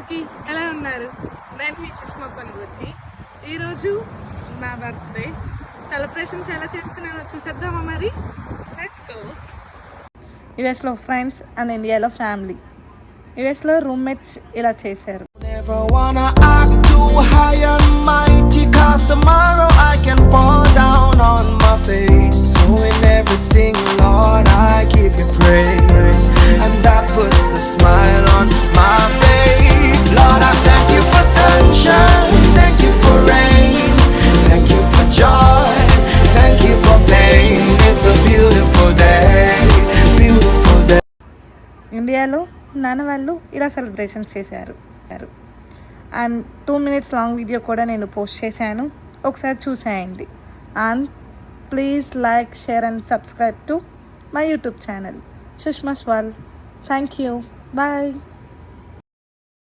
అందరికీ ఎలా ఉన్నారు? నేను మీ సుష్మా కొనుగోటి. ఈరోజు నా బర్త్డే సెలబ్రేషన్స్ ఎలా చేసుకున్నానో చూసేద్దామా మరి? Let's go. యుఎస్లో ఫ్రెండ్స్ అండ్ ఇండియాలో ఫ్యామిలీ. యుఎస్లో రూమ్మేట్స్ ఇలా చేశారు. Never wanna act too high and mighty, cause tomorrow I can fall down on my face. So in everything, Lord, I give you praise, and that puts a smile on my face. Lord, I thank you for sunshine, thank you for rain, thank you for joy, thank you for pain. It's a beautiful day, beautiful day. ఇండియాలో నాన్న వాళ్ళు ఇలా celebrations చేశారు. And 2 minutes long video కూడా నేను post చేశాను, ఒకసారి చూసేయండి. And please like, share and subscribe to my YouTube channel Sushma's world. Thank you. Bye.